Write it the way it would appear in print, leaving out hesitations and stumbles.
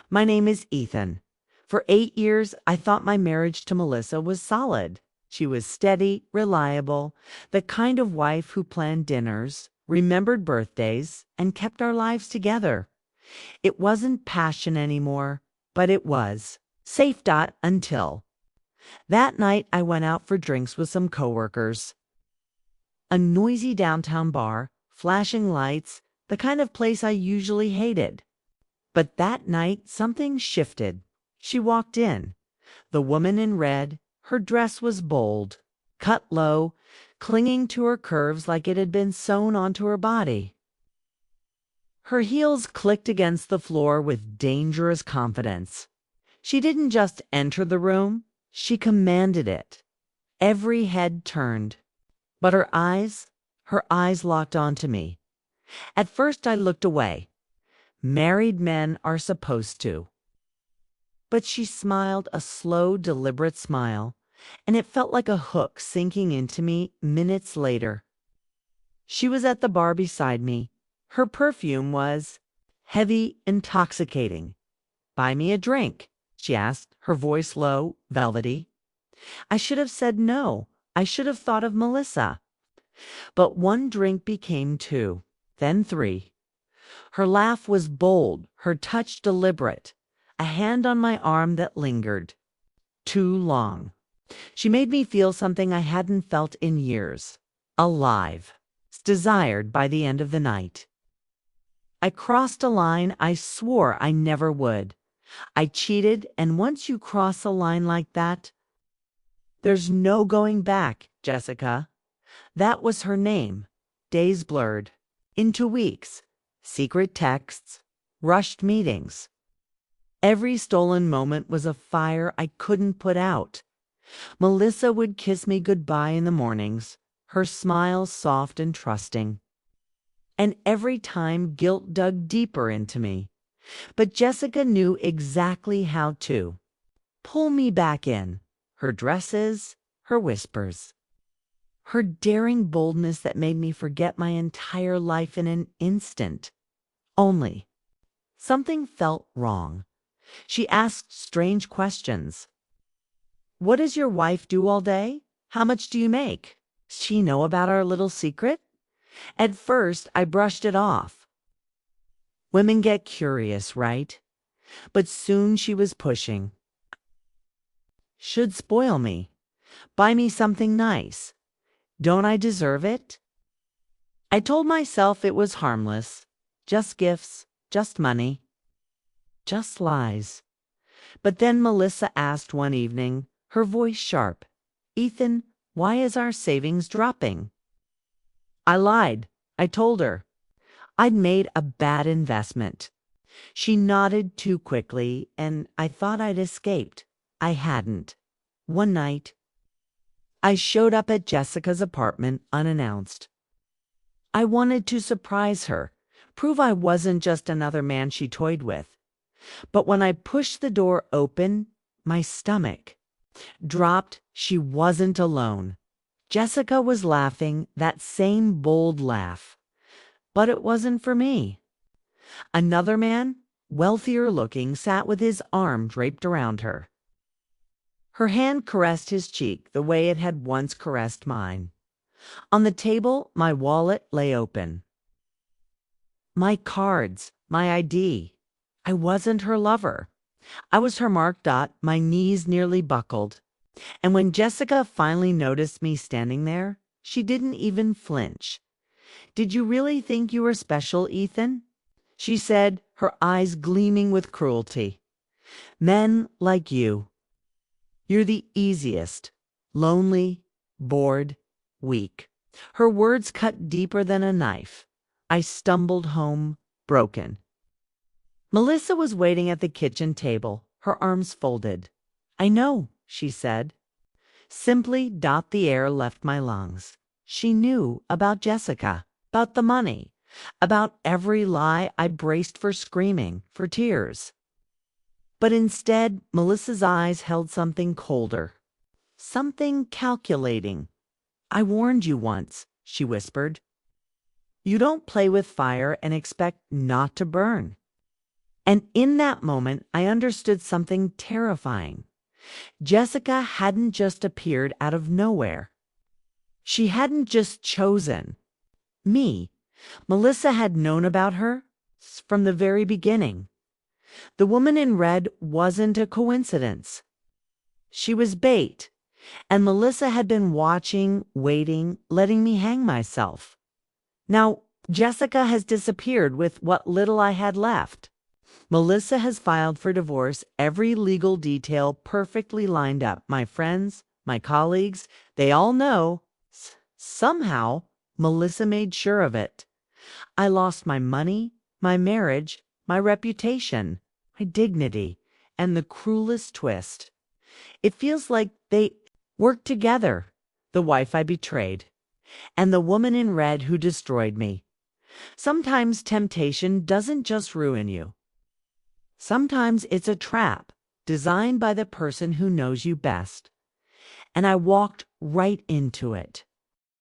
My name is Ethan. For 8 years, I thought my marriage to Melissa was solid. She was steady, reliable, the kind of wife who planned dinners, remembered birthdays, and kept our lives together. It wasn't passion anymore, but it was. Safe. Until that night I went out for drinks with some coworkers. A noisy downtown bar, flashing lights, the kind of place I usually hated. But that night something shifted. She walked in. The woman in red, her dress was bold, cut low, clinging to her curves like it had been sewn onto her body. Her heels clicked against the floor with dangerous confidence. She didn't just enter the room, she commanded it. Every head turned. But her eyes locked onto me. At first I looked away. Married men are supposed to. But she smiled a slow, deliberate smile, and it felt like a hook sinking into me minutes later. She was at the bar beside me. Her perfume was heavy, intoxicating. "Buy me a drink," she asked, her voice low, velvety. I should have said no. I should have thought of Melissa. But one drink became two, then three. Her laugh was bold, her touch deliberate, a hand on my arm that lingered. Too long. She made me feel something I hadn't felt in years. Alive. Desired by the end of the night. I crossed a line I swore I never would. I cheated, and once you cross a line like that, there's no going back, Jessica. That was her name. Days blurred. Into weeks. Secret texts. Rushed meetings. Every stolen moment was a fire I couldn't put out. Melissa would kiss me goodbye in the mornings, her smile soft and trusting. And every time guilt dug deeper into me. But Jessica knew exactly how to pull me back in. Her dresses, her whispers. Her daring boldness that made me forget my entire life in an instant. Only something felt wrong. She asked strange questions. "What does your wife do all day? How much do you make? Does she know about our little secret?" At first, I brushed it off. Women get curious, right? But soon she was pushing. "Should spoil me. Buy me something nice. Don't I deserve it?" I told myself it was harmless. Just gifts, just money, just lies. But then Melissa asked one evening, her voice sharp, "Ethan, why is our savings dropping?" I lied. I told her. I'd made a bad investment. She nodded too quickly, and I thought I'd escaped. I hadn't. One night, I showed up at Jessica's apartment unannounced. I wanted to surprise her, prove I wasn't just another man she toyed with. But when I pushed the door open, my stomach dropped. She wasn't alone. Jessica was laughing, that same bold laugh. But it wasn't for me. Another man, wealthier looking, sat with his arm draped around her. Her hand caressed his cheek the way it had once caressed mine. On the table, my wallet lay open. My cards, my ID. I wasn't her lover. I was her mark. My knees nearly buckled. And when Jessica finally noticed me standing there, she didn't even flinch. "Did you really think you were special, Ethan?" she said, her eyes gleaming with cruelty. "Men like you. You're the easiest. Lonely, bored, weak." Her words cut deeper than a knife. I stumbled home, broken. Melissa was waiting at the kitchen table, her arms folded. "I know," she said. Simply. The air left my lungs. She knew about Jessica, about the money, about every lie I braced for screaming, for tears. But instead, Melissa's eyes held something colder, something calculating. "I warned you once," she whispered. "You don't play with fire and expect not to burn." And in that moment, I understood something terrifying. Jessica hadn't just appeared out of nowhere. She hadn't just chosen me. Melissa had known about her from the very beginning. The woman in red wasn't a coincidence. She was bait, and Melissa had been watching, waiting, letting me hang myself. Now, Jessica has disappeared with what little I had left. Melissa has filed for divorce, every legal detail perfectly lined up. My friends, my colleagues, they all know. Somehow, Melissa made sure of it. I lost my money, my marriage, my reputation, my dignity, and the cruelest twist. It feels like they worked together, the wife I betrayed, and the woman in red who destroyed me. Sometimes temptation doesn't just ruin you. Sometimes it's a trap designed by the person who knows you best. And I walked right into it.